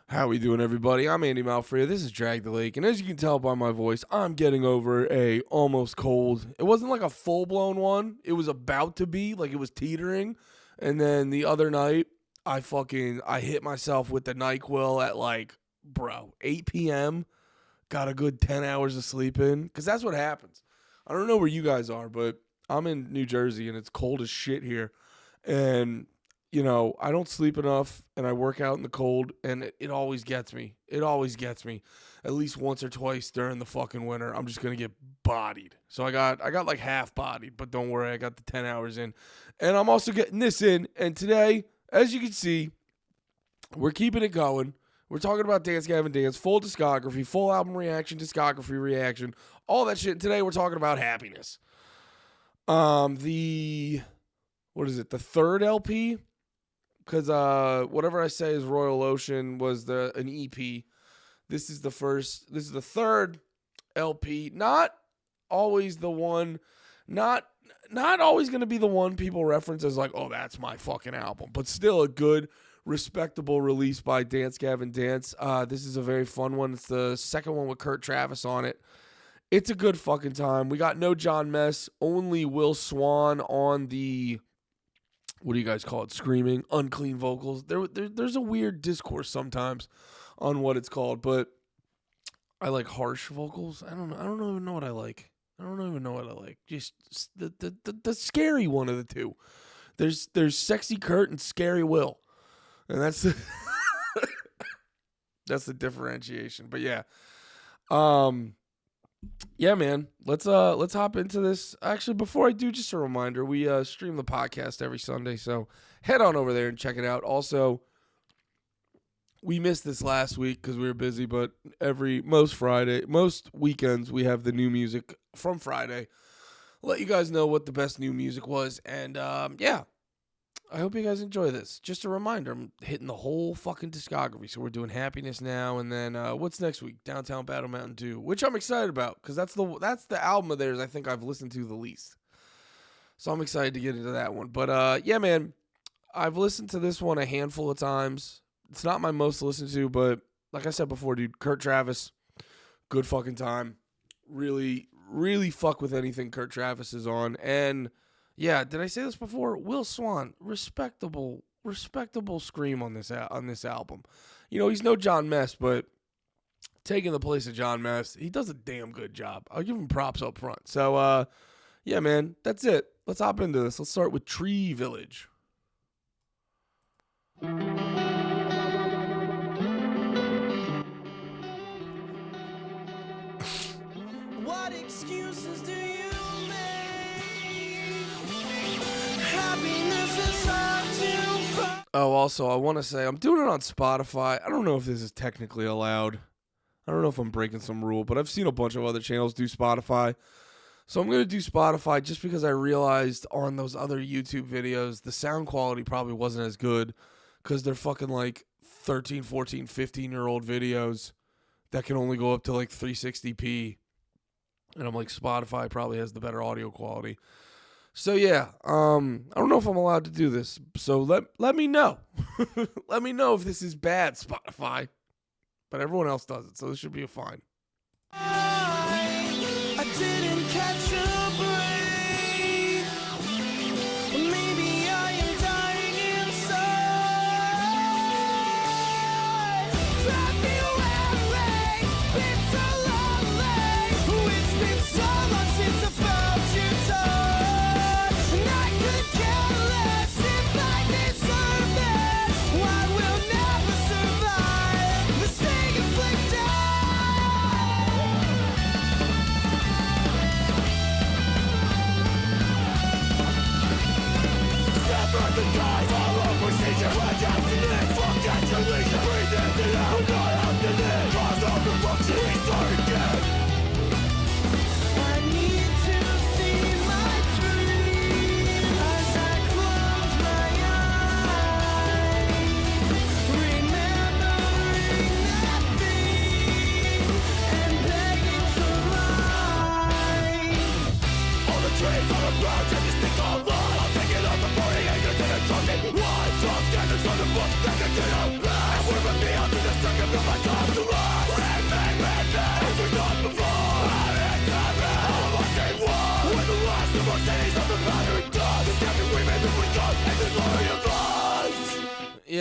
How we doing, everybody? I'm Andy Malfrea. This is Drag the Lake, and as you can tell by my voice, I'm getting over a almost cold. It wasn't like a full-blown one. It was about to be, like it was teetering. And then the other night, I hit myself with the NyQuil at 8 p.m. Got a good 10 hours of sleep in, because that's what happens. I don't know where you guys are, but I'm in New Jersey, and it's cold as shit here. And I don't sleep enough, and I work out in the cold, and it always gets me. It always gets me. At least once or twice during the fucking winter, I'm just going to get bodied. So I got like half bodied, but don't worry, I got the 10 hours in. And I'm also getting this in, and today, as you can see, we're keeping it going. We're talking about Dance Gavin Dance, full discography, full album reaction, discography reaction, all that shit. Today we're talking about happiness. The third LP? Because whatever I say is Royal Ocean was an EP. This is the third LP. Not always the one, not always going to be the one people reference as like, oh, that's my fucking album. But still a good, respectable release by Dance Gavin Dance. This is a very fun one. It's the second one with Kurt Travis on it. It's a good fucking time. We got no John Mess, only Will Swan on the... what do you guys call it? Screaming, unclean vocals. There's a weird discourse sometimes on what it's called, but I like harsh vocals. I don't even know what I like. Just the scary one of the two. There's sexy Kurt and scary Will, and that's the that's the differentiation. But yeah, yeah, man. Let's hop into this. Actually, before I do, just a reminder, we stream the podcast every Sunday, so head on over there and check it out. Also, we missed this last week because we were busy, but most weekends we have the new music from Friday. Let you guys know what the best new music was, and yeah. I hope you guys enjoy this. Just a reminder, I'm hitting the whole fucking discography. So we're doing Happiness now, and then what's next week? Downtown Battle Mountain 2, which I'm excited about because that's the album of theirs I think I've listened to the least. So I'm excited to get into that one. But yeah, man, I've listened to this one a handful of times. It's not my most listened to, but like I said before, dude, Kurt Travis, good fucking time. Really, really fuck with anything Kurt Travis is on. And yeah, did I say this before? Will Swan, respectable scream on this album. He's no John Mess, but taking the place of John Mess, he does a damn good job. I'll give him props up front. So, yeah, man, that's it. Let's hop into this. Let's start with Tree Village. What excuses do you make? Happiness is hard to find. Oh, also, I want to say I'm doing it on Spotify. I don't know if this is technically allowed. I don't know if I'm breaking some rule, but I've seen a bunch of other channels do Spotify. So I'm going to do Spotify just because I realized on those other YouTube videos, the sound quality probably wasn't as good because they're fucking like 13, 14, 15-year-old videos that can only go up to like 360p. And I'm like, Spotify probably has the better audio quality. So yeah, I don't know if I'm allowed to do this. So let me know. Let me know if this is bad, Spotify. But everyone else does it, so this should be fine. I didn't catch a break. Maybe I am dying inside. Drive me away. It's so lonely. It's been so long since I felt your touch. And I could care less if I deserve it. I will never survive the sting inflicted. Separate the ties, all of procedure. Adapting it, forget to leisure. Breathe in the air, not after this. Pause on the box, restart again. I need to see my dream as I close my eyes, remembering nothing and begging for life. All the dreams on the ground, and this thing's all lies. I'll take it off the party and you're gonna trust me. Why? Just standards on the book, back into the past. And we're with me onto the circuit.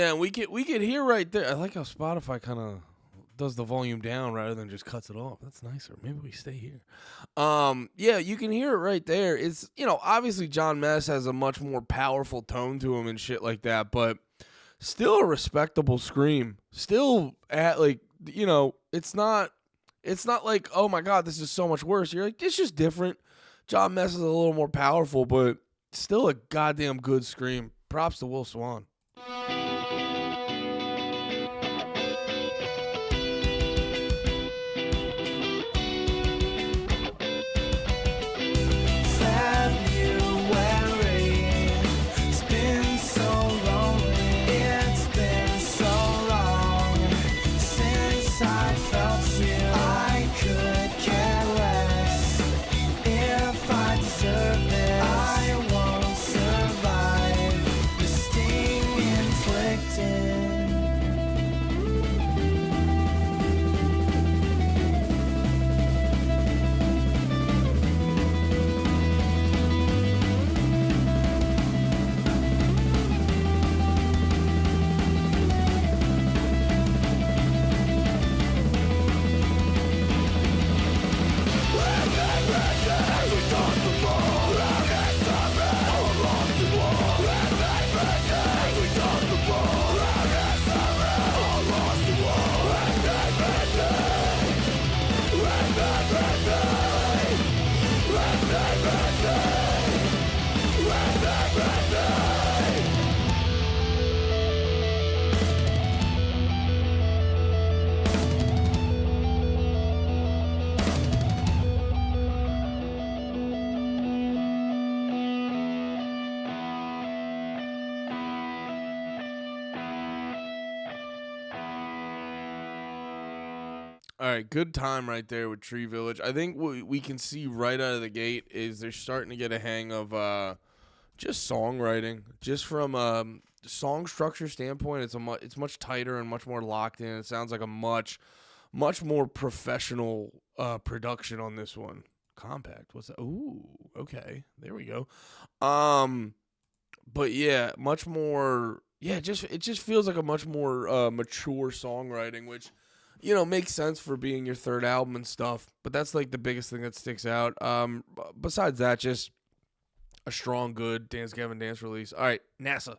Yeah, we could hear right there. I like how Spotify kind of does the volume down rather than just cuts it off. That's nicer. Maybe we stay here. Yeah, you can hear it right there. It's, obviously John Mess has a much more powerful tone to him and shit like that, but still a respectable scream. Still at it's not like, oh my god, this is so much worse. You're like, it's just different. John Mess is a little more powerful, but still a goddamn good scream. Props to Will Swan. All right, good time right there with Tree Village. I think what we can see right out of the gate is they're starting to get a hang of just songwriting. Just from song structure standpoint, it's much tighter and much more locked in. It sounds like a much more professional production on this one. Compact. What's that? Ooh, okay, there we go. But yeah, much more. Yeah, it just feels like a much more mature songwriting, which makes sense for being your third album and stuff. But that's like the biggest thing that sticks out. Besides that, just a strong, good Dance Gavin Dance release. All right, NASA.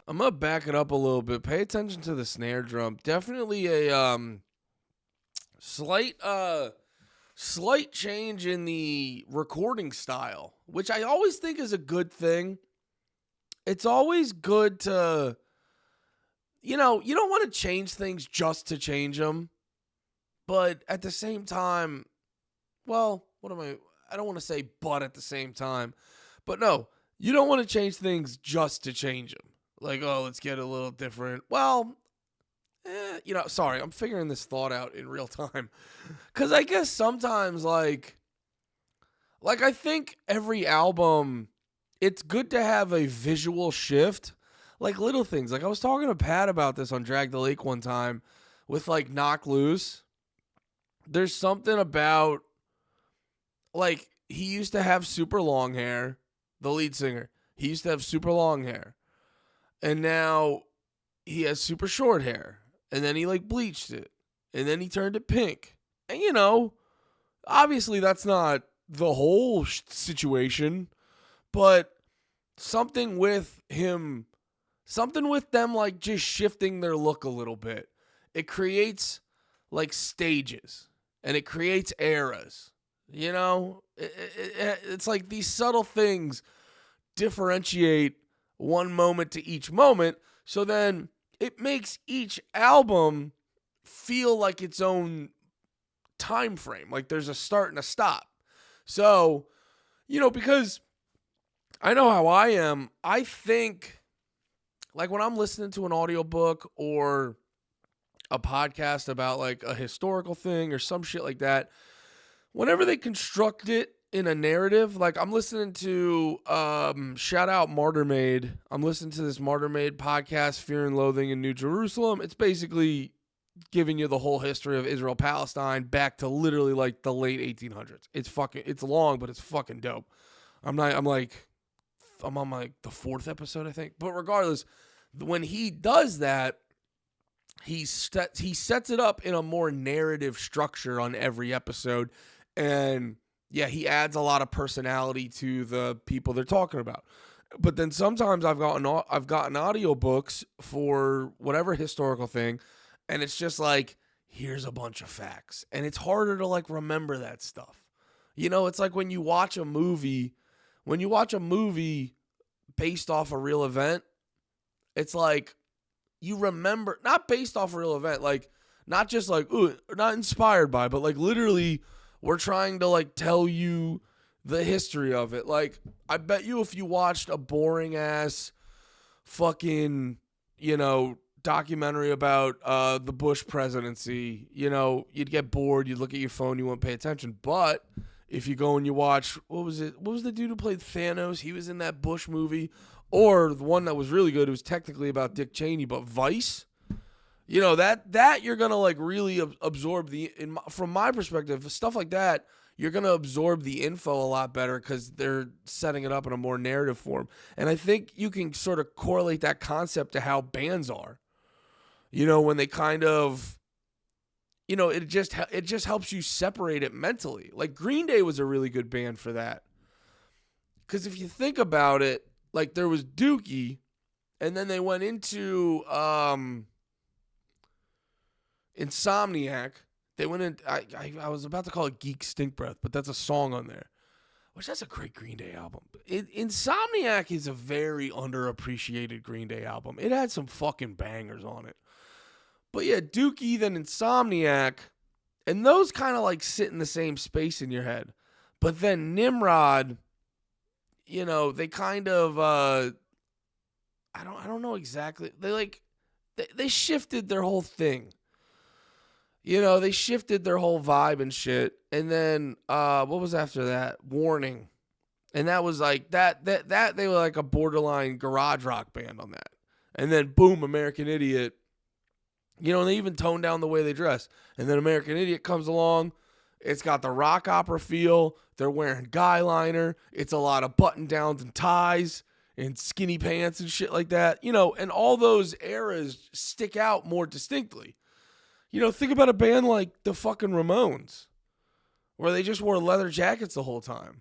I'm gonna back it up a little bit. Pay attention to the snare drum. Definitely a slight change in the recording style, which I always think is a good thing. It's always good to, you don't want to change things just to change them, but at the same time, well, I don't want to say but at the same time, but no, you don't want to change things just to change them. Like, oh, let's get a little different. Well, sorry, I'm figuring this thought out in real time. Because I guess sometimes, like I think every album, it's good to have a visual shift. Like little things. Like I was talking to Pat about this on Drag the Lake one time with like Knock Loose. There's something about, like, he used to have super long hair, the lead singer. He used to have super long hair. And now he has super short hair, and then he like bleached it, and then he turned it pink. And obviously that's not the whole situation, but something with them like just shifting their look a little bit. It creates like stages, and it creates eras. It's like these subtle things differentiate one moment to each moment, so then it makes each album feel like its own time frame, like there's a start and a stop. So, because I know how I am, I think like when I'm listening to an audiobook or a podcast about like a historical thing or some shit like that, whenever they construct it in a narrative, like I'm listening to shout out Martyr Made. I'm listening to this Martyr Made podcast, Fear and Loathing in New Jerusalem. It's basically giving you the whole history of Israel Palestine back to literally like the late 1800s. It's long, but it's fucking dope. I'm on like the 4th episode, I think. But regardless, when he does that, he sets it up in a more narrative structure on every episode. And yeah, he adds a lot of personality to the people they're talking about. But then sometimes I've gotten audiobooks for whatever historical thing, and it's just like, here's a bunch of facts. And it's harder to like remember that stuff. It's like when you watch a movie based off a real event, it's like you remember, not based off a real event, like not just like, ooh, not inspired by, but like literally we're trying to like tell you the history of it. Like, I bet you if you watched a boring ass fucking, documentary about the Bush presidency, you'd get bored, you'd look at your phone, you wouldn't pay attention. But if you go and you watch, what was the dude who played Thanos? He was in that Bush movie. Or the one that was really good, it was technically about Dick Cheney, but Vice. That you're going to like really absorb from my perspective, stuff like that, you're going to absorb the info a lot better because they're setting it up in a more narrative form. And I think you can sort of correlate that concept to how bands are. When they kind of, it just helps you separate it mentally. Like Green Day was a really good band for that. Because if you think about it, like there was Dookie, and then they went into Insomniac. They went in. I was about to call it Geek Stink Breath, but that's a song on there, which that's a great Green Day album. Insomniac is a very underappreciated Green Day album. It had some fucking bangers on it. But yeah, Dookie, then Insomniac, and those kind of like sit in the same space in your head. But then Nimrod, they kind of I don't know exactly. They shifted their whole thing. They shifted their whole vibe and shit. And then what was after that? Warning. And that was like that they were like a borderline garage rock band on that. And then boom, American Idiot. And they even toned down the way they dress. And then American Idiot comes along. It's got the rock opera feel. They're wearing guy liner. It's a lot of button downs and ties and skinny pants and shit like that. And all those eras stick out more distinctly. Think about a band like the fucking Ramones, where they just wore leather jackets the whole time.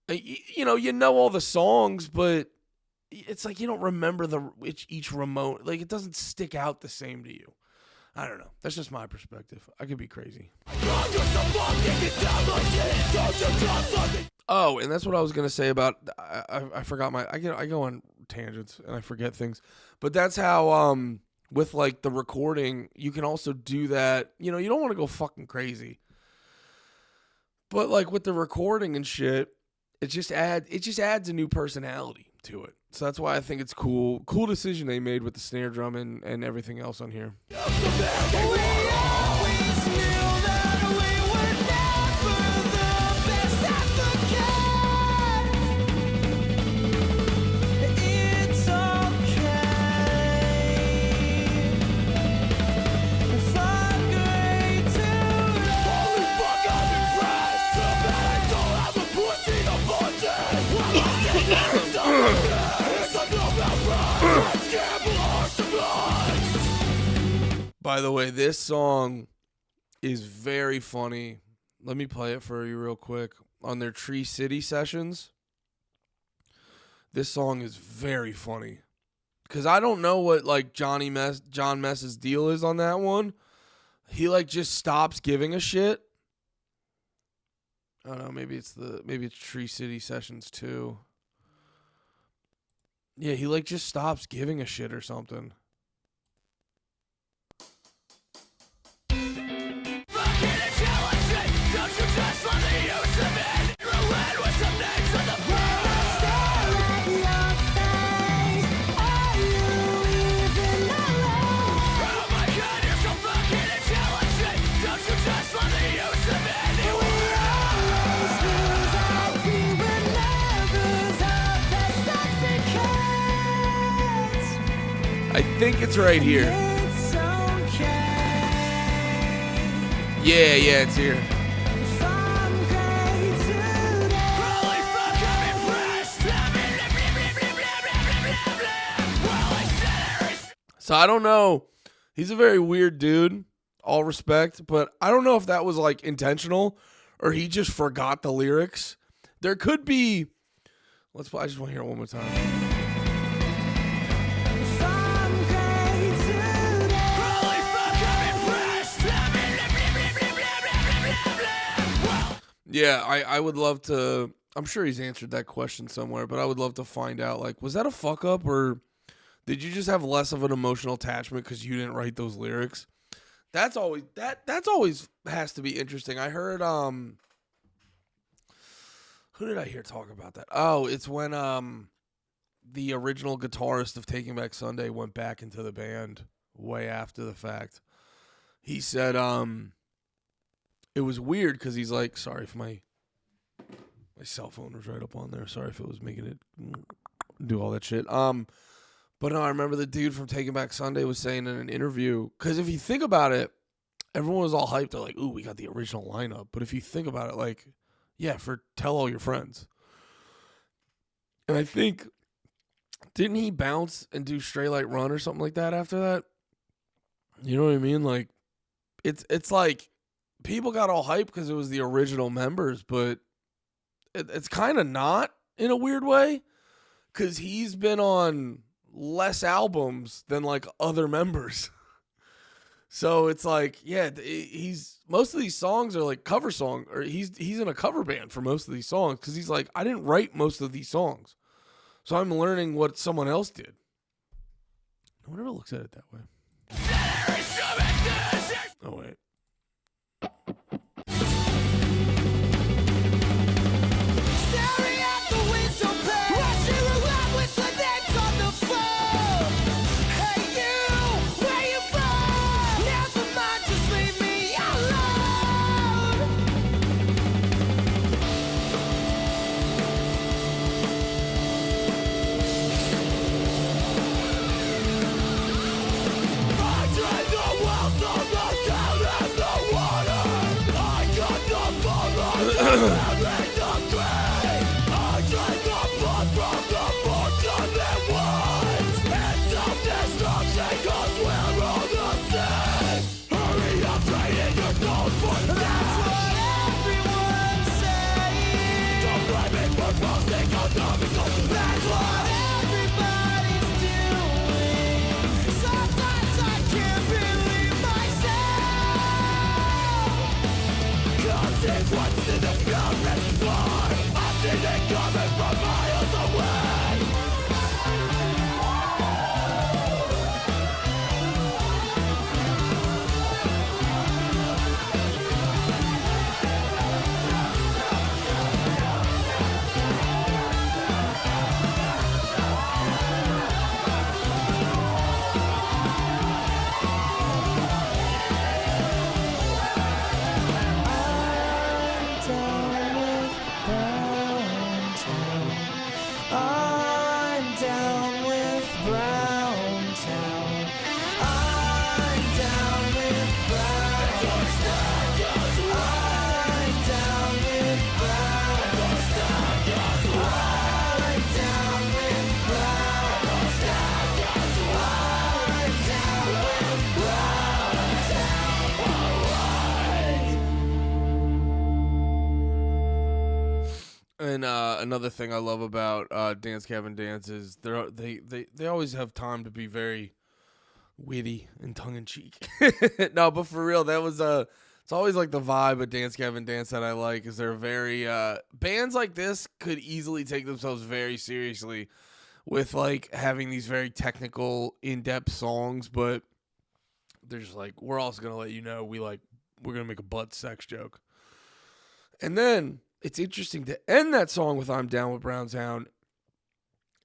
You know all the songs, but it's like you don't remember each Ramone. Like, it doesn't stick out the same to you. I don't know. That's just my perspective. I could be crazy. Oh, and that's what I was gonna say about. I forgot I go on tangents and I forget things, but that's how with like the recording, you can also do that. You don't want to go fucking crazy, but like with the recording and shit, it just adds a new personality to it. So that's why I think it's cool. Cool decision they made with the snare drum and everything else on here. By the way, this song is very funny. Let me play it for you real quick. On their Tree City sessions, this song is very funny. Because I don't know what like John Mess's deal is on that one. He like just stops giving a shit. I don't know, maybe it's Tree City Sessions 2. Yeah, he like just stops giving a shit or something. I think it's right here. Yeah, it's here. So I don't know. He's a very weird dude, all respect, but I don't know if that was like intentional or he just forgot the lyrics. There could be. I just want to hear it one more time. Yeah, I would love to. I'm sure he's answered that question somewhere, but I would love to find out. Like, was that a fuck up, or did you just have less of an emotional attachment because you didn't write those lyrics? That's always has to be interesting. I heard who did I hear talk about that? Oh, it's when the original guitarist of Taking Back Sunday went back into the band way after the fact. He said it was weird because he's like, sorry if my cell phone was right up on there. Sorry if it was making it do all that shit. But no, I remember the dude from Taking Back Sunday was saying in an interview, because if you think about it, everyone was all hyped. They're like, ooh, we got the original lineup. But if you think about it, like, yeah, for Tell All Your Friends. And I think, didn't he bounce and do Straight Light Run or something like that after that? You know what I mean? Like, it's like, people got all hyped because it was the original members, but it's kind of not in a weird way because he's been on less albums than like other members. So it's like, yeah, he's most of these songs are like cover song, or he's in a cover band for most of these songs because he's like, I didn't write most of these songs, so I'm learning what someone else did. No one ever looks at it that way. Oh wait. And another thing I love about Dance Gavin Dance is they always have time to be very witty and tongue in cheek. No, but for real, that was it's always like the vibe of Dance Gavin Dance that I like. Is they're very bands like this could easily take themselves very seriously with like having these very technical, in-depth songs, but they're just like, we're also gonna let you know we're gonna make a butt sex joke. And then it's interesting to end that song with "I'm Down with Browntown,"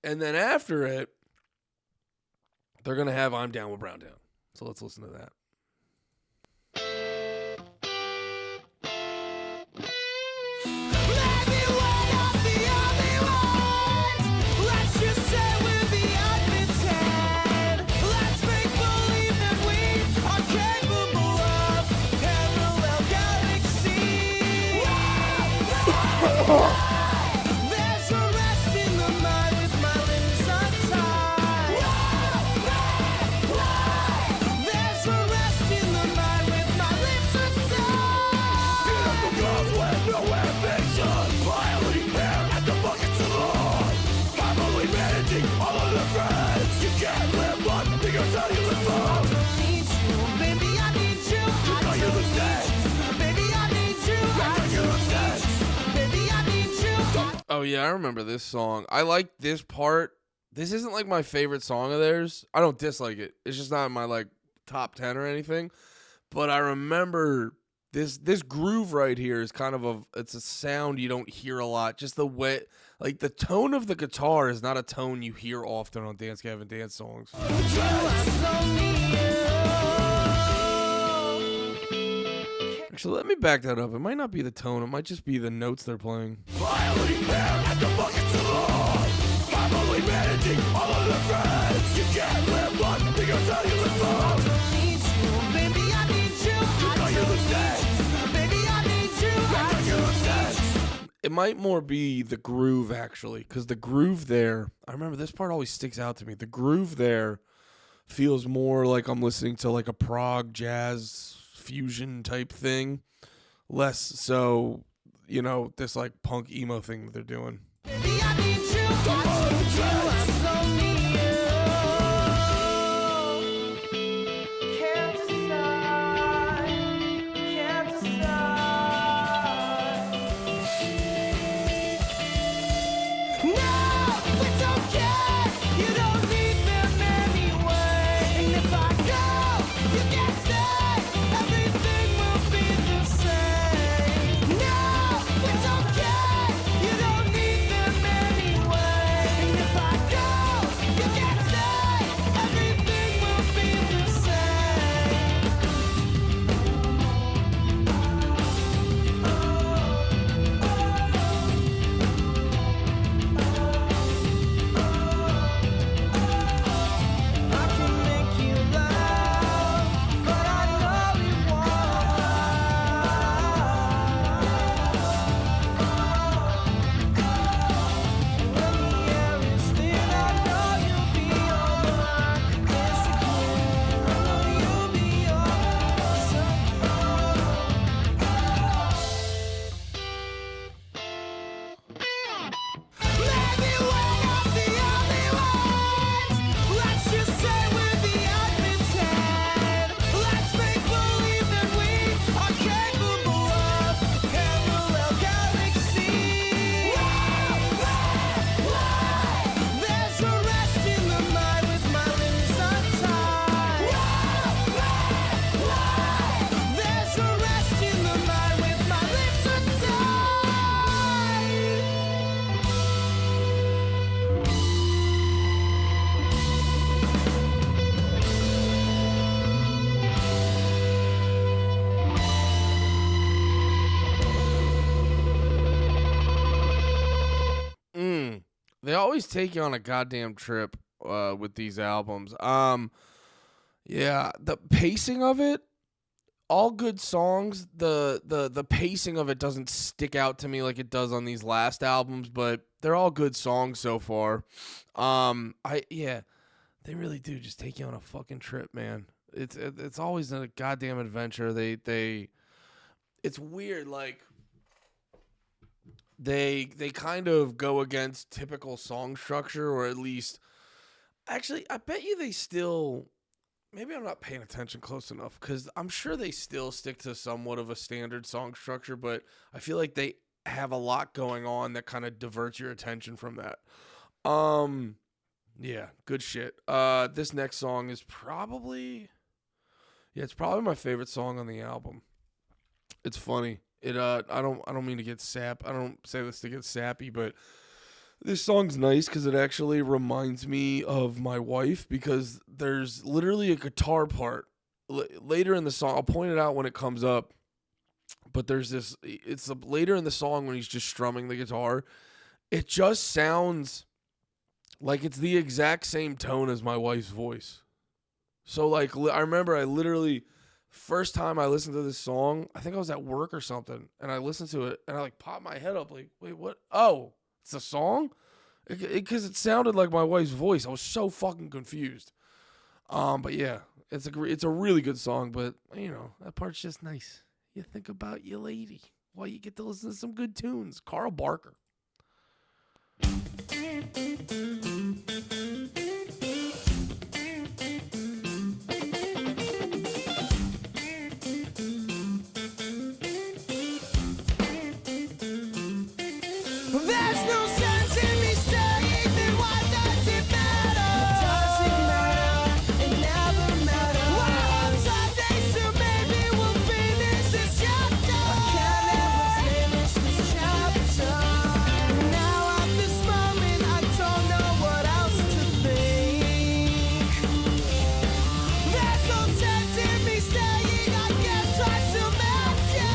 and then after it, they're gonna have "I'm Down with Browntown." So let's listen to that. Maybe we're not the only ones. Let's just say we're the unpretend. Let's make believe that we are capable of parallel galaxies. There's a rest in the mind with my limbs untied. There's a rest in the mind with my lips untied. Beautiful girls with no ambition, violating hair at the bucket salon. Happily managing all of their friends. You can't live life because how you live life. I need you, baby, I need you. I know you look dead. Baby, I need you. I know you look dead. Baby, I need you. Oh yeah, I remember this song. I like this part. This isn't like my favorite song of theirs. I don't dislike it. It's just not in my like top 10 or anything. But I remember this groove right here is kind of it's a sound you don't hear a lot. Just the way, like the tone of the guitar is not a tone you hear often on Dance Gavin Dance songs. Actually, let me back that up. It might not be the tone. It might just be the notes they're playing. Violating hair at the bucket salon. Happily managing all of their friends. You can't live life because how you live life. I need you, baby, I need you. I know you look dead. Baby, I need you. I know you look dead. It might more be the groove, actually, because the groove there, I remember this part always sticks out to me. The groove there feels more like I'm listening to like a prog jazz fusion type thing, less so, this like punk emo thing that they're doing. Baby, I need you. I need you. I so need you. Can't decide. Can't decide. No, it's okay. You don't need them anyway. And if I go, you can say everything will be the same. No, it's okay. You don't need them anyway. And if I go, you can say everything will be the I can make you laugh, but I know you won't. When the air is thin, I know you'll be on mine. Yes, again, I know you'll be on Maybe we're not the only ones. Let's just say we're the unpretend. Let's make believe that we are capable of parallel galaxies. There's a rest in the mind with my limbs untied. There's a rest in the mind with my lips untied. They always take you on a goddamn trip with these albums. Yeah, the pacing of it, all good songs. The pacing of it doesn't stick out to me like it does on these last albums, but they're all good songs so far. They really do just take you on a fucking trip, man. It's always a goddamn adventure. It's weird, like they kind of go against typical song structure, or at least, actually, I bet you they still. Maybe I'm not paying attention close enough because I'm sure they still stick to somewhat of a standard song structure, but I feel like they have a lot going on that kind of diverts your attention from that. Yeah, good shit. This next song is probably, yeah, it's probably my favorite song on the album. It's funny. I don't mean to get I don't say this to get sappy, but this song's nice because it actually reminds me of my wife, because there's literally a guitar part later in the song. I'll point it out when it comes up, but there's this. It's later in the song when he's just strumming the guitar. It just sounds like it's the exact same tone as my wife's voice. So like I remember I literally first time I listened to this song, I think I was at work or something, and I listened to it and I like popped my head up like, wait, what? Oh, it's a song? Because it sounded like my wife's voice. I was so fucking confused. But yeah, it's a really good song, but you know, that part's just nice. You think about your lady while you get to listen to some good tunes. Carl Barker. There's no sense in me saying, then why does it matter? Does it matter? It never matters. We're on Sunday, so maybe we'll finish this chapter. I can't ever finish this chapter. Now at this moment, I don't know what else to think. There's no sense in me saying, I guess I still met you.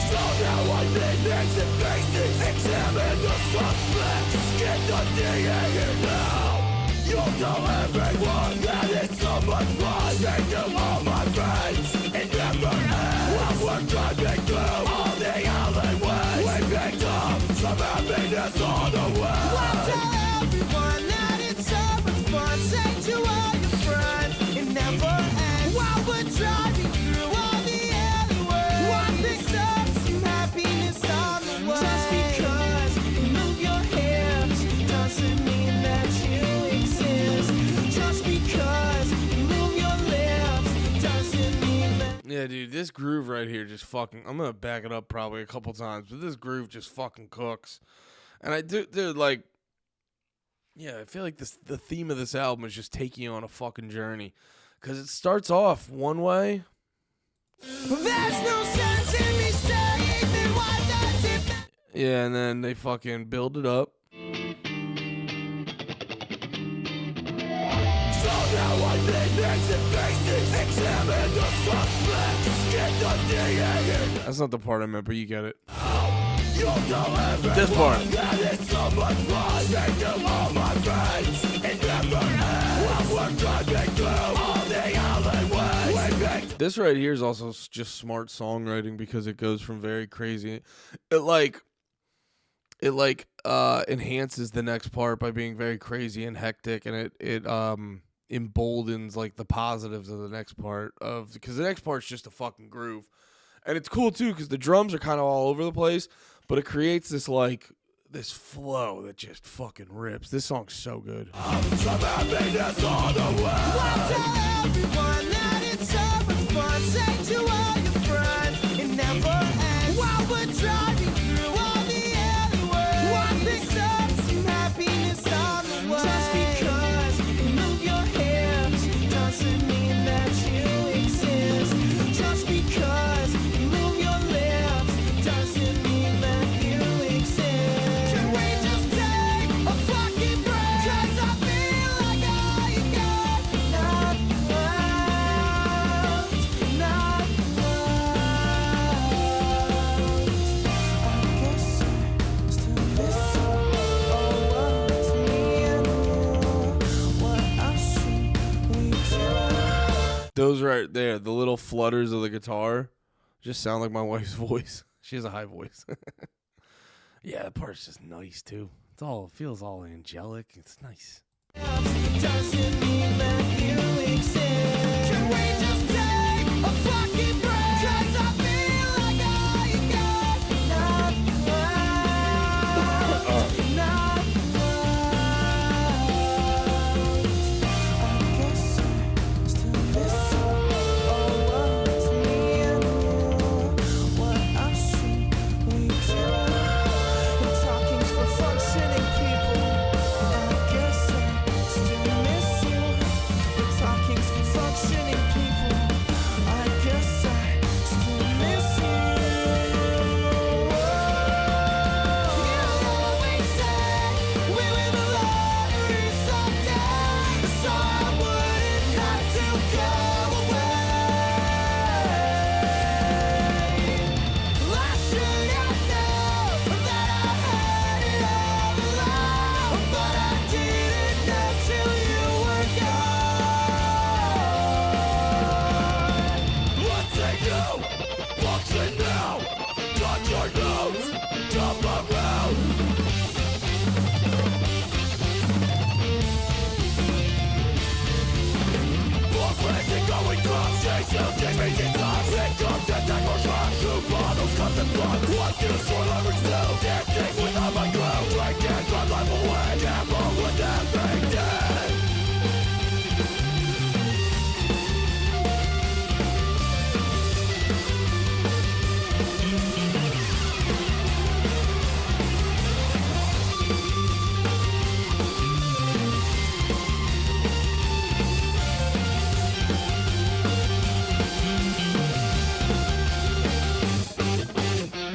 So now I think next and faces, examine the suspects, get the DNA here now. You'll tell everyone that it's someone's fault. Say to all my friends, it never ends. While we're driving through all the alleyways, we picked up some happiness on the way. We'll tell everyone that it's so much fun. Say to all your friends, it never ends. While we're driving through all the alleyways, one picks up some happiness on the way. Just because you move your hips doesn't mean that you exist. Just because you move your lips doesn't mean that. Yeah, dude, this groove right here just fucking. I'm gonna back it up probably a couple times, but this groove just fucking cooks. And I do, dude, like, yeah, I feel like the theme of this album is just taking you on a fucking journey, because it starts off one way. There's no sense in me saying, then why does it matter? Yeah, and then they fucking build it up. So now I think next and faces, examine the suspects, get the DNA here. That's not the part I meant, but you get it. You'll tell everyone This part. that it's someone's fault. Say to all my friends, it never ends. While we're driving through all the alleyways, we picked This right here is also just smart songwriting, because it goes from very crazy. It enhances the next part by being very crazy and hectic, and it emboldens like the positives of the next part, of because the next part's just a fucking groove. And it's cool too because the drums are kind of all over the place, but it creates this this flow that just fucking rips. This song's so good. some happiness on the way. We'll tell everyone that it's so much fun. Say to all your friends, it never ends. While we're driving through all the alleyways, one picks up some happiness on the way. Just because you move your hips doesn't mean that you exist. Just because you move your lips doesn't mean that you exist. Can we just take a fucking break? 'Cause I feel like I got knocked out, knocked out. I guess I still listen. Oh, it's me and you. What else should we do? Those right there, the little flutters of the guitar, just sound like my wife's voice. She has a high voice. Yeah, that part's just nice too. It feels all angelic. It's nice. doesn't mean that you exist. Can we just take a fucking break? 'Cause I feel like I got nothing left. Nothing left. I guess I still miss you. Oh, it's me and you. What else should we do? We're talking for functioning people. And I guess I still miss you. We're talking for functioning people. I guess I still miss you. You always said we win the lottery someday, so I wouldn't have to go away. I should have known that I had it all along, but I didn't know till you were gone. What they do, function now. Touch your nose, jump around. For granted, going cross, chasing, giving it time. Pick up the tank or drop, 2 bottles, cups and blood. What use for lyrics now? Dancing without my ground. Drink and drive life away. Gamble with everything.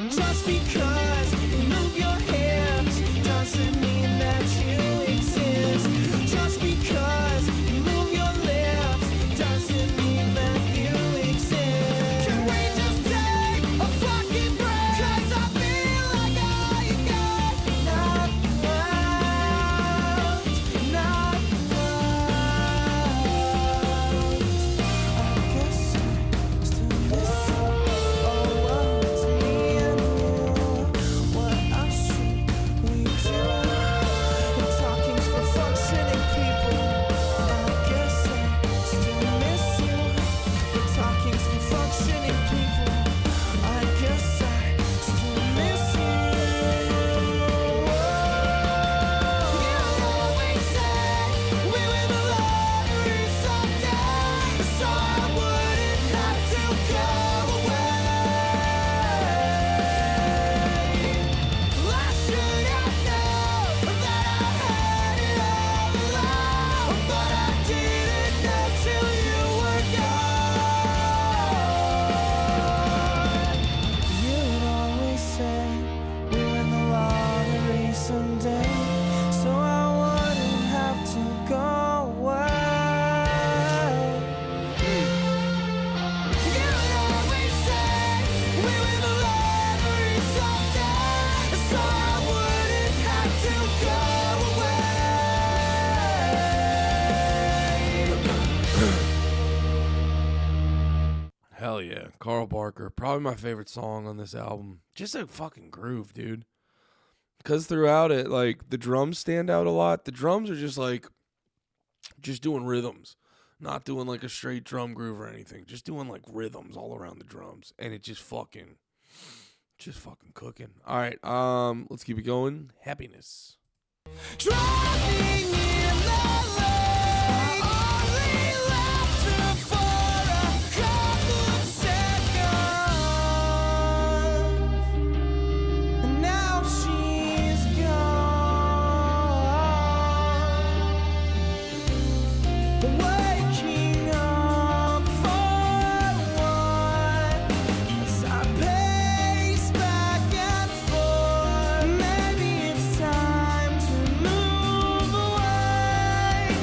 Just because you move your hips doesn't mean that you exist. Just because you move your lips doesn't mean that you exist. Can we just take a fucking break? 'Cause I feel like I got nothing left. Nothing left. I guess I still miss you. Oh, it's me and you. What else should we do? We're talking for functioning people. I guess I still miss you. We're talking for functioning people. I guess I still miss you. You always said we win the lottery someday, so I wouldn't have to go away. I should have known that I had it all along, but I didn't know till you were gone. You'd always say we win the lottery someday, so I wouldn't have to go away. You'd always say we win the lottery someday, so I wouldn't have to go away. Hell yeah. Carl Barker. Probably my favorite song on this album. Just a fucking groove, dude. Because throughout it, like, the drums stand out a lot. The drums are just like, just doing rhythms. Not doing like a straight drum groove or anything. Just doing like rhythms all around the drums. And it just fucking cooking. All right, let's keep it going. Happiness. Drowning in the lake, only laughter for a couple of seconds, and now she's gone. Waking up for one, as I pace back and forth. Maybe it's time to move away.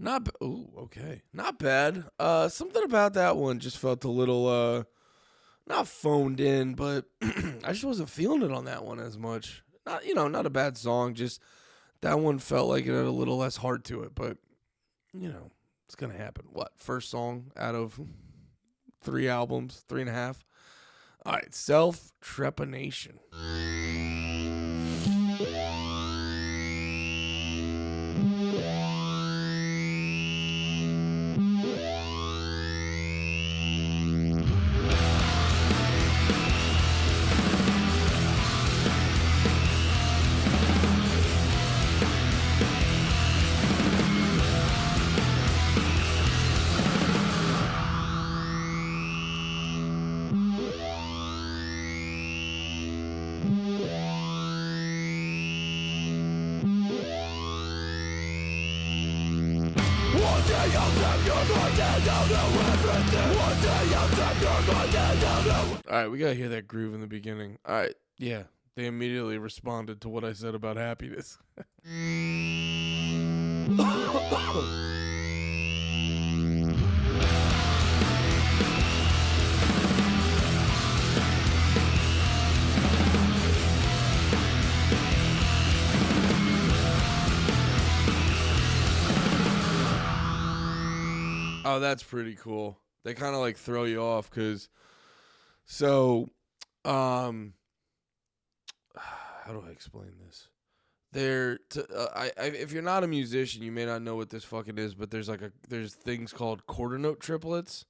Okay. Not bad. Something about that one just felt a little not phoned in, but I just wasn't feeling it on that one as much. Not a bad song, just that one felt like it had a little less heart to it, but it's gonna happen. What? First song out of 3 albums, 3.5. All right, Self Trepanation. All right, we gotta hear that groove in the beginning. All right, yeah, they immediately responded to what I said about happiness. Oh, that's pretty cool. They kind of like throw you off because, how do I explain this? If you're not a musician, you may not know what this fucking is, but there's things called quarter note triplets,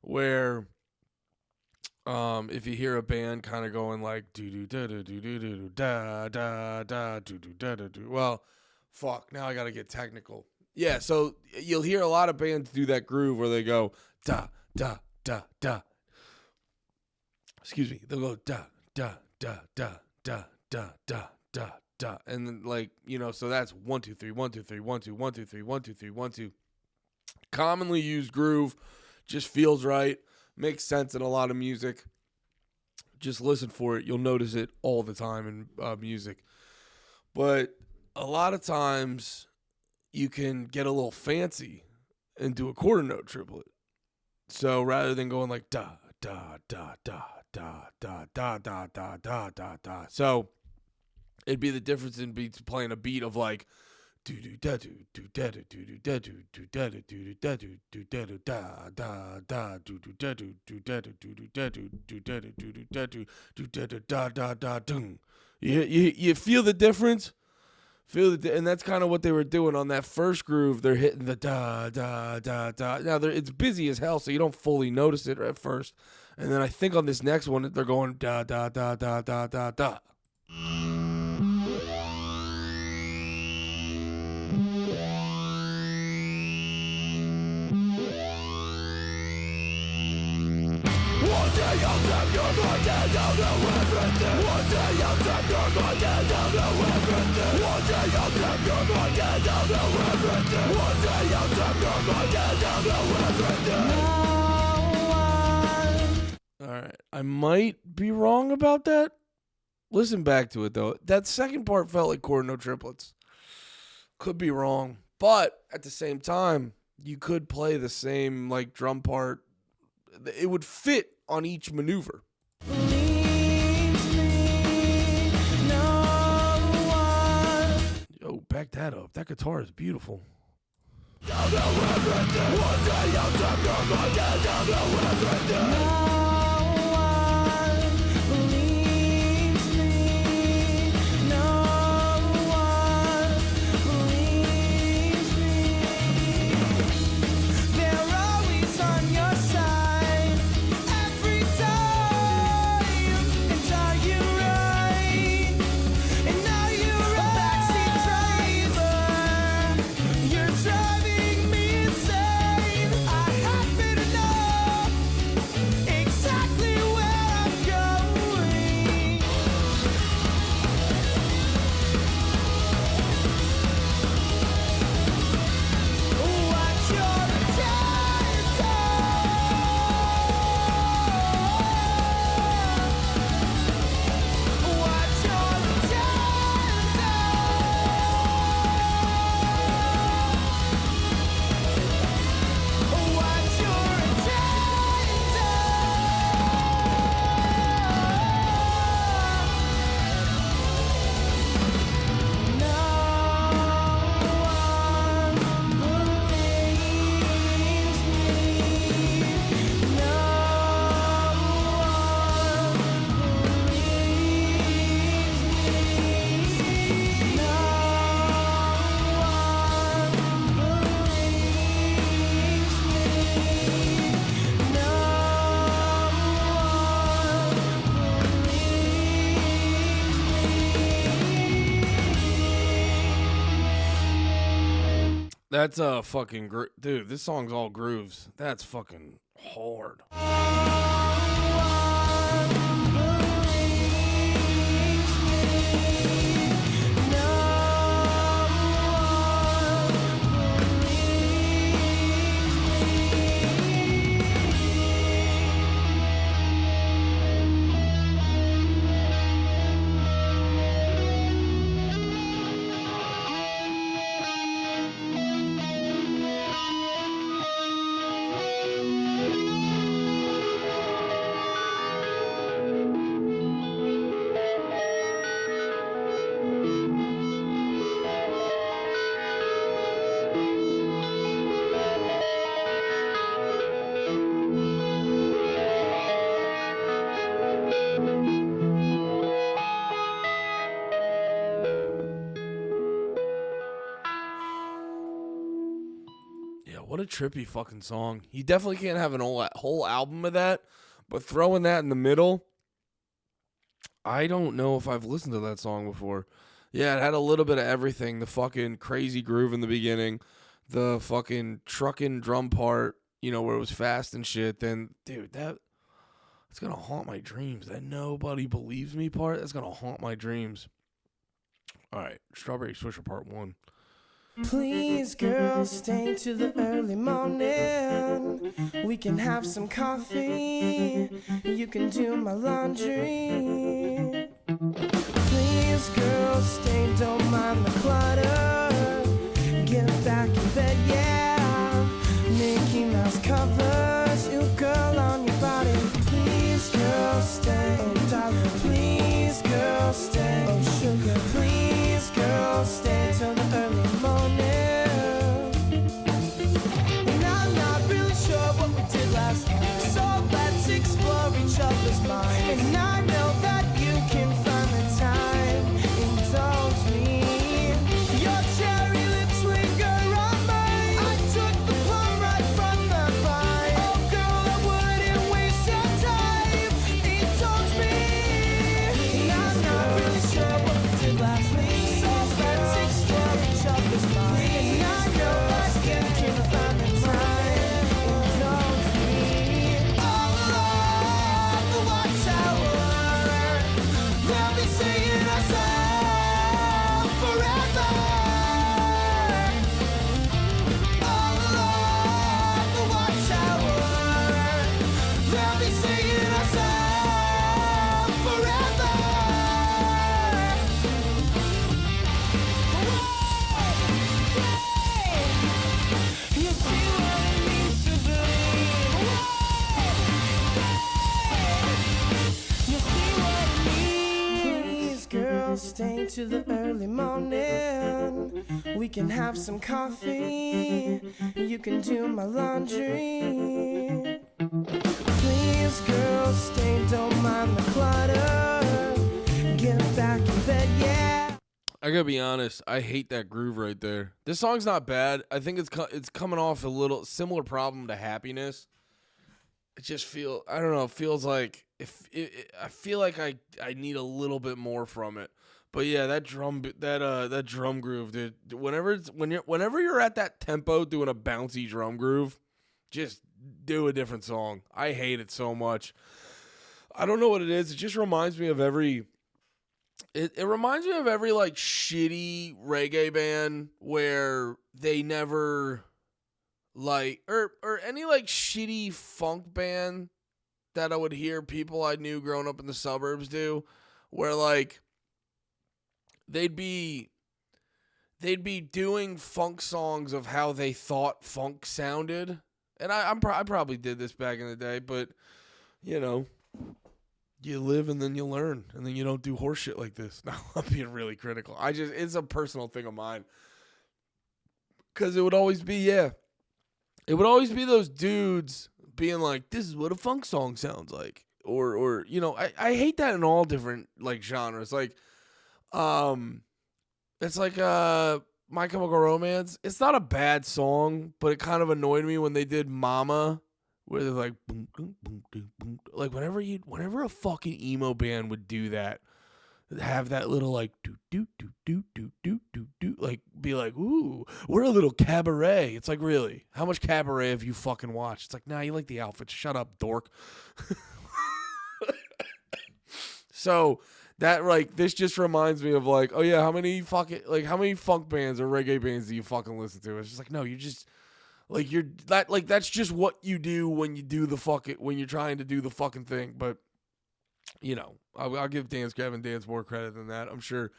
where, if you hear a band kind of going like do do da do do do do da da da do do da da do, well, fuck, now I gotta get technical. Yeah, so you'll hear a lot of bands do that groove where they go da da da da. Excuse me, they'll go da da da da da da da da da, and then so that's 1 2 3 1 2 3 1 2 1 2 3 1 2 3 1 2. Commonly used groove, just feels right, makes sense in a lot of music. Just listen for it, you'll notice it all the time in music. But a lot of times you can get a little fancy and do a quarter note triplet. So rather than going like da da da da da da da da da da da da, so it'd be the difference in playing a beat of like do do da do do da do do da do do da do do da do do da do da da da do do da do do da do do da do do da do do da do do da da da da ding. You feel the difference? And that's kind of what they were doing on that first groove. They're hitting the da da da da. Now it's busy as hell, so you don't fully notice it at first. And then I think on this next one, they're going da da da da da da da. Alright, I might be wrong about that. Listen back to it though. That second part felt like quarter note triplets. Could be wrong. But at the same time, you could play the same like drum part. It would fit on each maneuver. Yo, back that up. That guitar is beautiful. Exactly. That's a fucking dude. This song's all grooves. That's fucking hard. What a trippy fucking song. You definitely can't have an whole album of that, but throwing that in the middle, I don't know if I've listened to that song before. Yeah, it had a little bit of everything. The fucking crazy groove in the beginning, the fucking trucking drum part, where it was fast and shit. Then, dude, it's going to haunt my dreams. That nobody believes me part, that's going to haunt my dreams. All right, Strawberry Swisher Part 1. Please, girl, stay till the early morning. We can have some coffee. You can do my laundry. Please, girl, stay, don't mind the clutter. Get back in bed, yeah. Mickey Mouse covers you, girl, on your body. Please, girl, stay, oh, darling. Please, girl, stay, oh, sugar. Please, girl, stay till the early morning. And I'm not really sure what we did last night, so let's explore each other's mind. And I know that you can find the time, indulge me. Your cherry lips linger on mine. I took the plum right from the vine. Oh girl, I wouldn't waste your time, indulge me. And I'm not really sure what we did last week, so let's explore each other's mind. And I know that you can find the time, indulge me. All along the watchtower, they'll be singing our song forever. All along the watchtower, they'll be singing our song forever. You see what it means to believe. You see what it means. Please, girl, stay till the early morning. We can have some coffee. You can do my laundry. Please, girl, stay, don't mind the clutter. Get back in bed, yeah. I gotta be honest, I hate that groove right there. This song's not bad. I think it's coming off a little similar problem to Happiness. It just I don't know, it feels like I feel like I need a little bit more from it. But yeah, that drum groove, dude. Whenever you're at that tempo doing a bouncy drum groove, just do a different song. I hate it so much. I don't know what it is. It just reminds me of every like shitty reggae band where they never like or any like shitty funk band that I would hear people I knew growing up in the suburbs do, where like they'd be doing funk songs of how they thought funk sounded. And I probably did this back in the day, but you live and then you learn, and then you don't do horse shit like this. Now I'm being really critical. It's a personal thing of mine. Cause it would always be those dudes being like, this is what a funk song sounds like. Or I hate that in all different like genres. Like, it's like My Chemical Romance. It's not a bad song, but it kind of annoyed me when they did Mama, where they're like, boom, boom, boom, boom, boom. Like whenever a fucking emo band would do that, have that little like do do do do do do do do like be like, ooh, we're a little cabaret. It's like, really, how much cabaret have you fucking watched? It's like, nah, you like the outfits. Shut up, dork. So that like this just reminds me of like, oh yeah, how many funk bands or reggae bands do you fucking listen to? It's just like, no, you just like you're that like that's just what you do when you do the fucking when you're trying to do the fucking thing. But you know, I'll give Gavin Dance more credit than that. I'm sure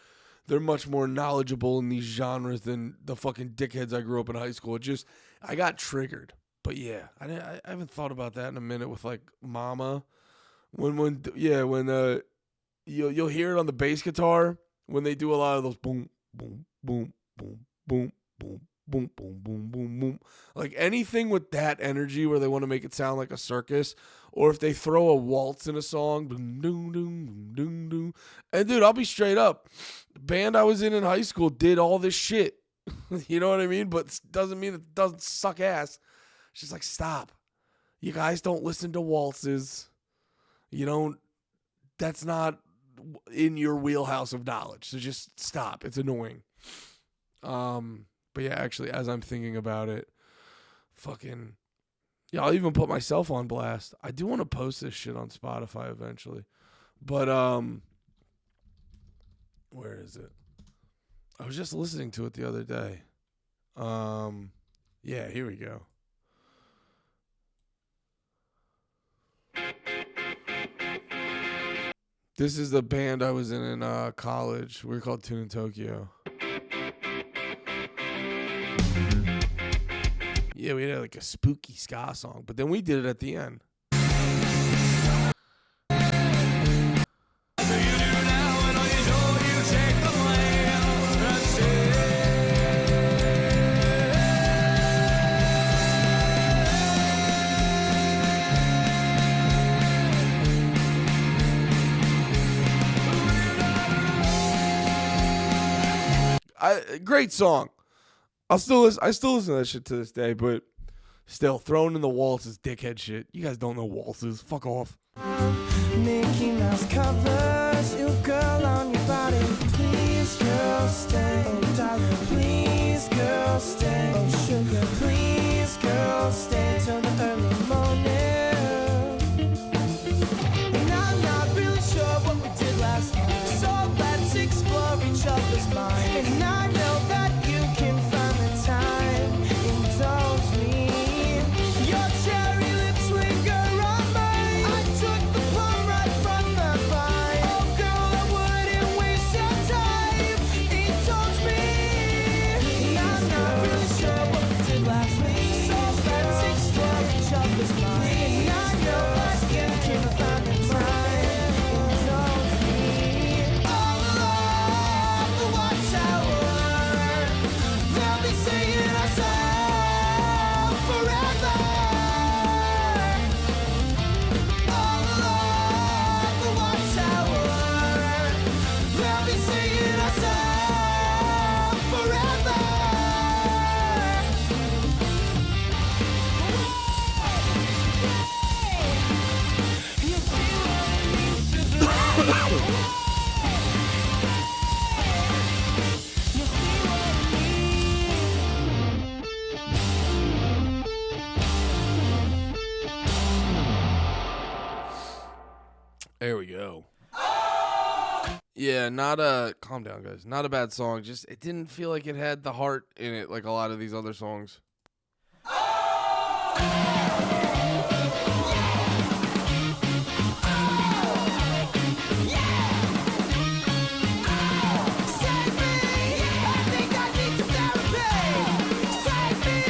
they're much more knowledgeable in these genres than the fucking dickheads I grew up in high school. It just I got triggered. But yeah, I haven't thought about that in a minute with like Mama. When you'll hear it on the bass guitar when they do a lot of those boom boom boom boom boom boom boom boom boom boom boom, like anything with that energy where they want to make it sound like a circus, or if they throw a waltz in a song, boom, boom, boom, boom, boom. And dude, I'll be straight up, the band I was in high school did all this shit. You know what I mean? But doesn't mean it doesn't suck ass. It's just like, stop. You guys don't listen to waltzes. You don't. That's not in your wheelhouse of knowledge. So just stop. It's annoying. But yeah, actually, as I'm thinking about it, fucking, yeah, I'll even put myself on blast. I do want to post this shit on Spotify eventually. But, where is it? I was just listening to it the other day. Yeah, here we go. This is the band I was in college. We were called Tune in Tokyo. Yeah, we had like a spooky ska song, but then we did it at the end. Great song. I still listen to that shit to this day, but still, throwing in the waltzes, dickhead shit. You guys don't know waltzes. Fuck off. Mickey Mouse covers you, girl, on your body. Please, girl, stay. Oh, darling, please, girl, stay. Oh, sugar, please, girl, stay till the early morning. And I'm not really sure what we did last night, so let's explore each other's minds. And I know that you can find the time. Indulge me. Your cherry lips linger on mine. I took the plum right from the vine. Oh, girl, I wouldn't waste your time. Indulge me. And I'm not really sure what we did last week, so let's explore each other's minds. And I know that you can find the time. Indulge me. All along the watchtower, they'll be singing our song forever. All along the watchtower, they'll be singing our song forever. You see what it means to be. You see what it means. There we go. Yeah, calm down, guys. Not a bad song. Just it didn't feel like it had the heart in it like a lot of these other songs. Save me, I think I need some therapy. Save me,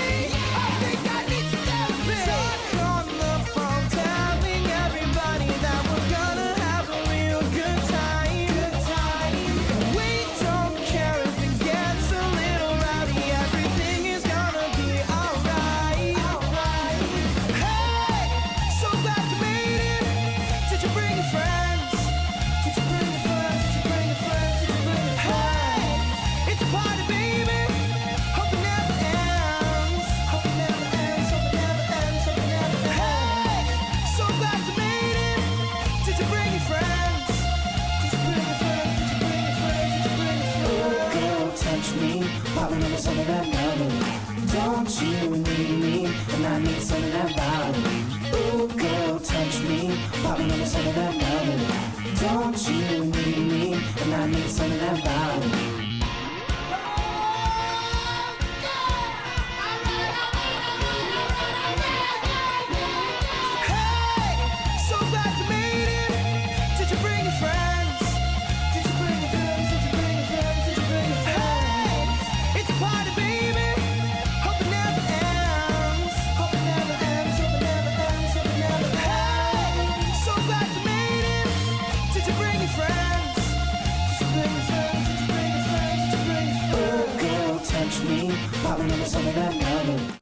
I think I need some therapy. Talk on the phone, telling everybody that we're gonna have a real good time. We don't care if it gets a little rowdy. Everything is gonna be some of that melody. Don't you need me? And I need some of that body. Ooh, girl, touch me. Popping on some of that melody. Don't you need me? And I need some of that body.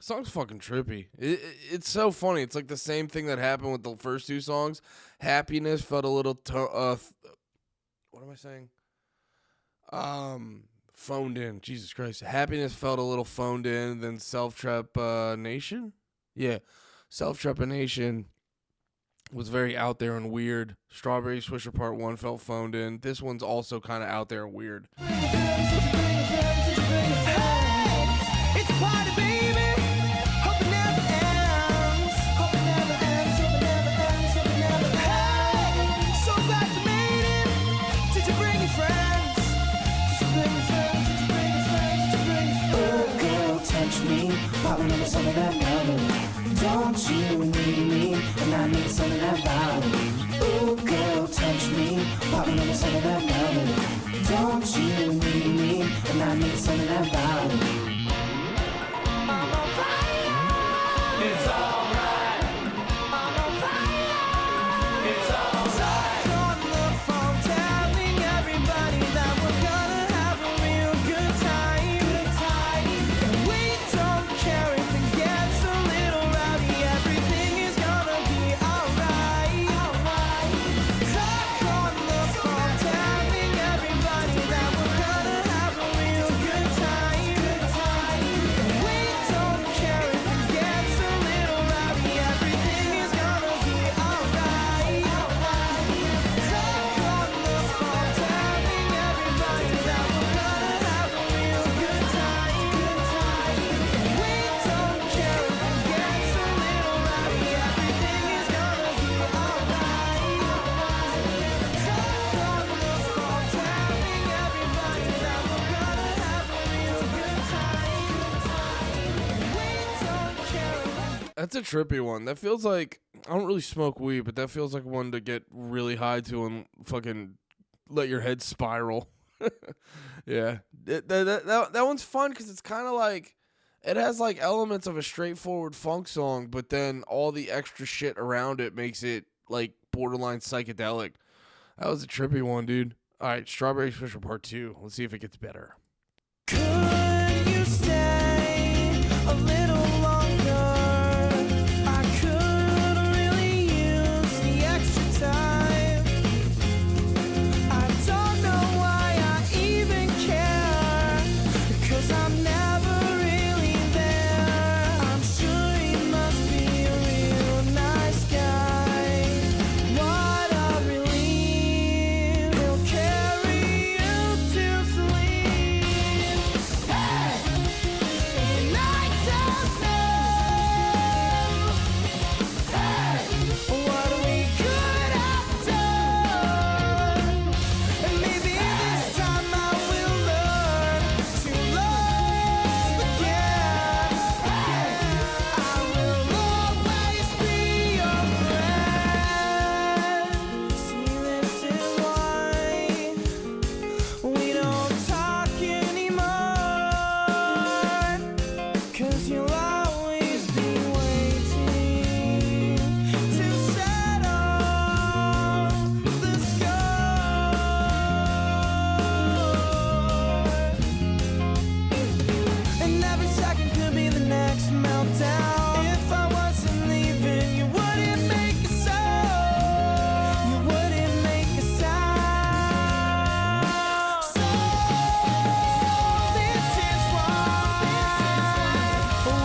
Song's fucking trippy. It's so funny. It's like the same thing that happened with the first two songs. Happiness felt a little what am I saying? Phoned in. Jesus Christ. Happiness felt a little phoned in. Then Self-Trepanation? Yeah. Self-Trepanation was very out there and weird. Strawberry Swisher Part 1 felt phoned in. This one's also kind of out there and weird. It's a party, baby. Hope it never ends. Hope it never ends. Hope it never ends. Hope it never ends. Hey, so glad you made it. Did you bring your friends? Did you bring your friends? Did you bring your friends? Did you bring your friends? Oh, girl, touch me. Popping on some of that melody. Don't you need me? And I need some of that body. Oh, girl, touch me. Popping on some of that melody. Don't you need me? And I need some of that body. It's alright. I'm on fire. It's alright. On the phone telling everybody that we're gonna have a real good time. And we don't care if it gets a little rowdy. Everything is gonna be alright. Talk on the phone telling everybody that we're gonna have a real good time. And we don't care if it gets a little rowdy. Everything is gonna be alright. Talk on the phone telling everybody that we're gonna have a real good time. And we don't care if it gets a little rowdy. Everything is gonna be alright. Talk on the phone telling everybody that we're gonna have a real good time. And we don't care if That's a trippy one. That feels like, I don't really smoke weed, but that feels like one to get really high to and fucking let your head spiral. Yeah. That one's fun because it's kind of like, it has like elements of a straightforward funk song, but then all the extra shit around it makes it like borderline psychedelic. That was a trippy one, dude. All right, Strawberry Swisher Part 2. Let's see if it gets better. Could you stay a little longer? I could really use the extra time. I don't know why I even care, 'cause I'm never really there. I'm sure he must be a real nice guy. What a relief. He'll carry you to sleep. And I don't know what we could have done. And maybe this time I will learn to love again. I will always be your friend. See, this is why we don't talk anymore. 'Cause you'll always be waiting to settle the score. And every second could be the next meltdown. If I wasn't leaving, you wouldn't make a sound. You wouldn't make a sound. So this is why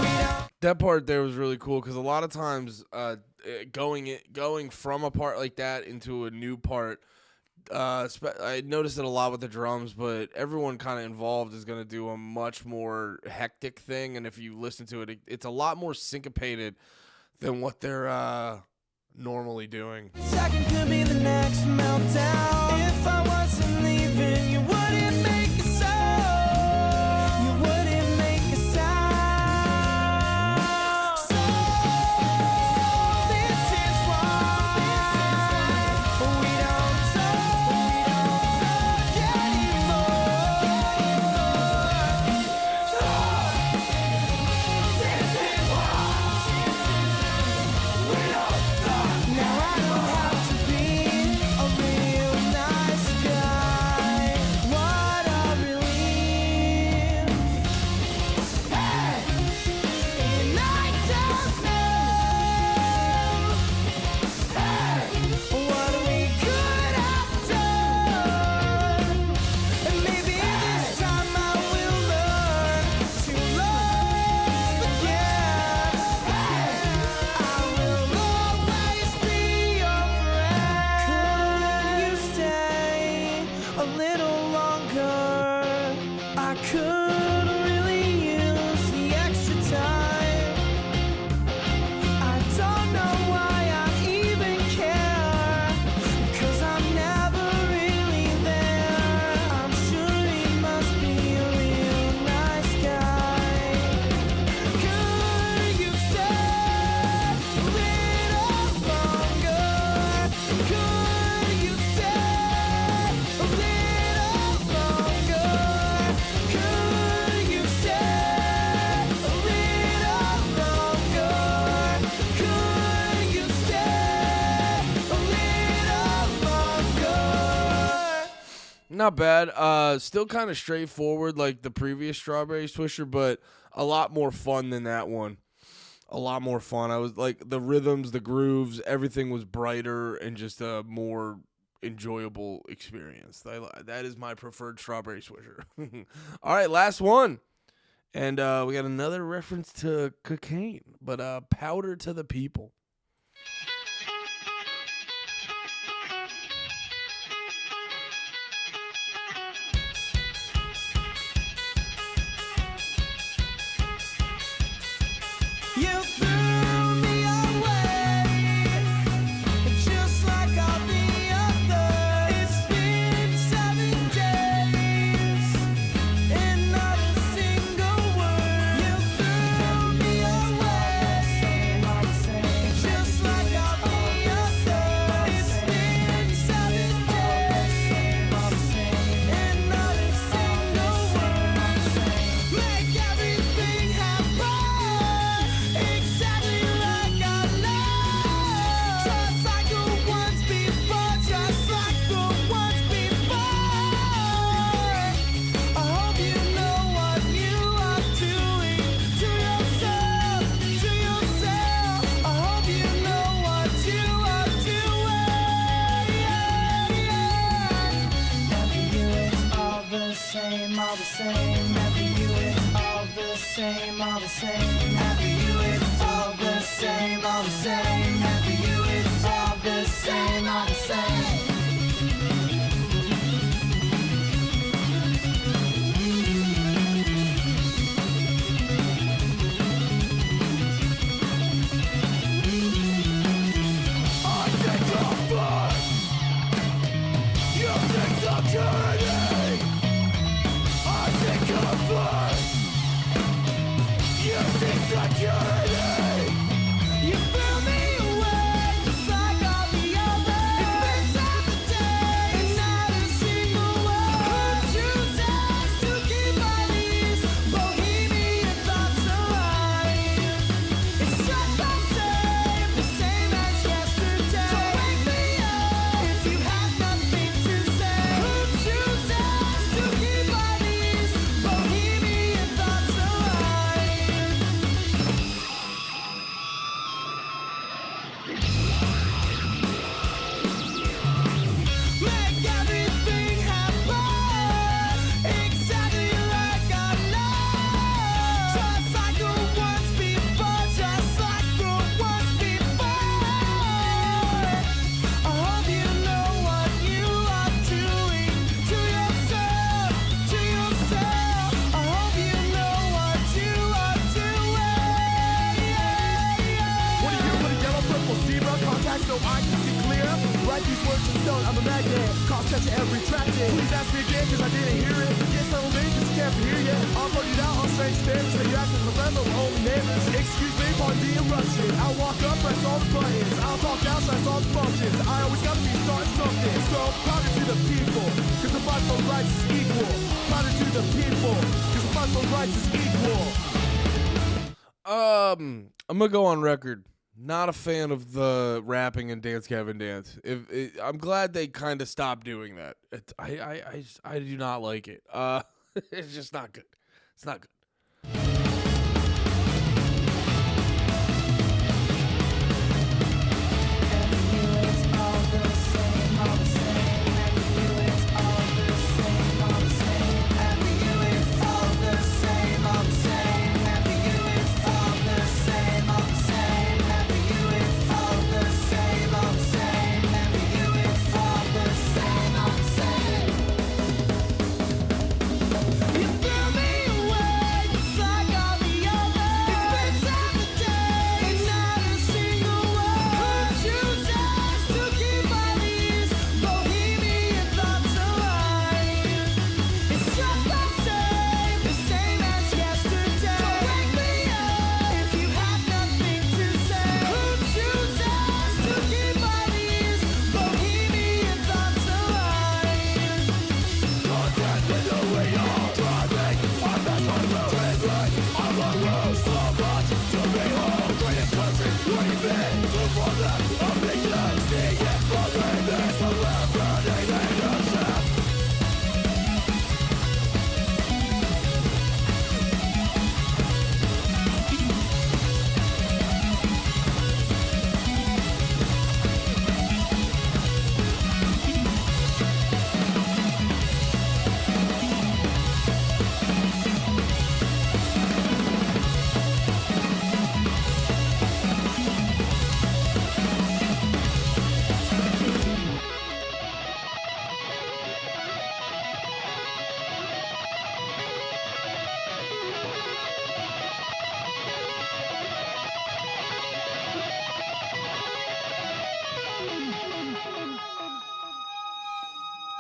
we don't. That part there was really cool because a lot of times going from a part like that into a new part I noticed it a lot with the drums, but everyone kind of involved is going to do a much more hectic thing. And if you listen to it, it's a lot more syncopated than what they're normally doing. Second could be the next meltdown. If I wasn't leaving, you wouldn't make a sound. You wouldn't make a sound. So this is why we don't talk anymore. Now I don't have to be a real nice guy. What a relief. Hey! And I don't know. Hey! What we could have done. And maybe this time I will learn to love again. I will always be your friend. Could you stay a little longer? I could really use the extra time. I don't know why I even care, 'cause I'm never really there. I'm sure he must be a real nice guy. Could you stay a little longer? Could you stay a little longer? Could you stay a little longer? Could you stay a little longer? Not bad. Still kind of straightforward like the previous Strawberry Swisher, but a lot more fun than that one. A lot more fun. I was like the rhythms, the grooves, everything was brighter and just a more enjoyable experience. That is my preferred Strawberry Swisher. All right, last one. And we got another reference to cocaine, but powder to the people. You threw me away, just like all the others. It's been 7 days, and not a single word. You threw me away, just like all the others. It's been 7 days, and not a single word. Make everything happen. Exactly like I love. Just like the ones before, just like the ones before. I hope you know what you are doing to yourself, to yourself. I hope you know what you are doing. Never you, it's all the same, all the same. Never you, it's all the same, all the same. Never you, it's all the same, all the same. Never you, it's all the same, all the same. You threw me away, just like all the others. It's been 7 days, and not a single word. Who chooses to keep all these bohemian thoughts alive? It's just the same as yesterday. So wake me up if you have nothing to say. Who chooses to keep all these bohemian thoughts alive? so I can see clear. Write these words in stone, I'm a magnet. Cause touch every track day. Please ask me again, cause I didn't hear it. Can't settle me, cause you can't hear yet. I'll put it out on strange stairs. So you act as my friend, but we're only neighbors. Excuse me for the eruption. I'll walk up, press all the buttons. I'll talk down, press all the functions. I always gotta be starting something. So, proud to the people, cause the fight for rights is equal. Proud to the people, cause the fight for rights is equal. I'm gonna go on record. Not a fan of the rapping and Dance Gavin Dance. I'm glad they kind of stopped doing that. I do not like it. It's just not good. It's not good.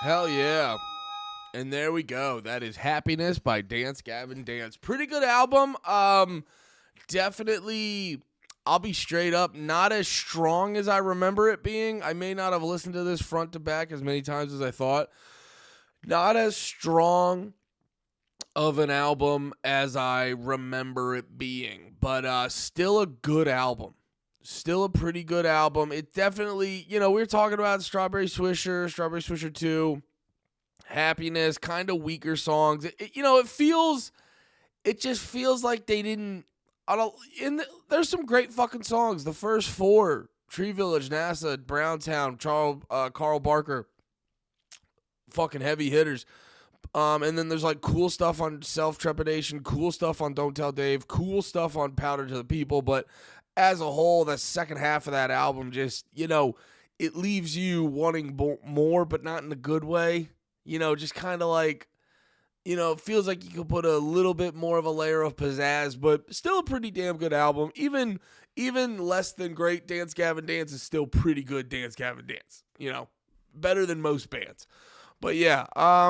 Hell yeah. And there we go. That is Happiness by Dance Gavin Dance. Pretty good album. Definitely, I'll be straight up, not as strong as I remember it being. I may not have listened to this front to back as many times as I thought. Not as strong of an album as I remember it being, but still a good album. Still a pretty good album. It definitely, we were talking about Strawberry Swisher 2, Happiness, kind of weaker songs. It just feels like they didn't, there's some great fucking songs. The first 4, Tree Village, NASA, Browntown, Carl Barker, fucking heavy hitters. And then there's like cool stuff on Self-Trepidation, cool stuff on Don't Tell Dave, cool stuff on Powder to the People, but as a whole, the second half of that album just, it leaves you wanting more, but not in a good way. Just kind of like, it feels like you could put a little bit more of a layer of pizzazz, but still a pretty damn good album. Even less than great Dance Gavin Dance is still pretty good Dance Gavin Dance. Better than most bands. But yeah,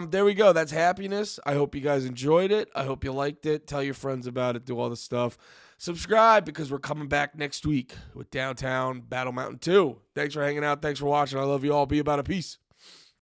there we go. That's Happiness. I hope you guys enjoyed it. I hope you liked it. Tell your friends about it. Do all the stuff. Subscribe because we're coming back next week with Downtown Battle Mountain 2. Thanks for hanging out. Thanks for watching. I love you all. Be about a peace.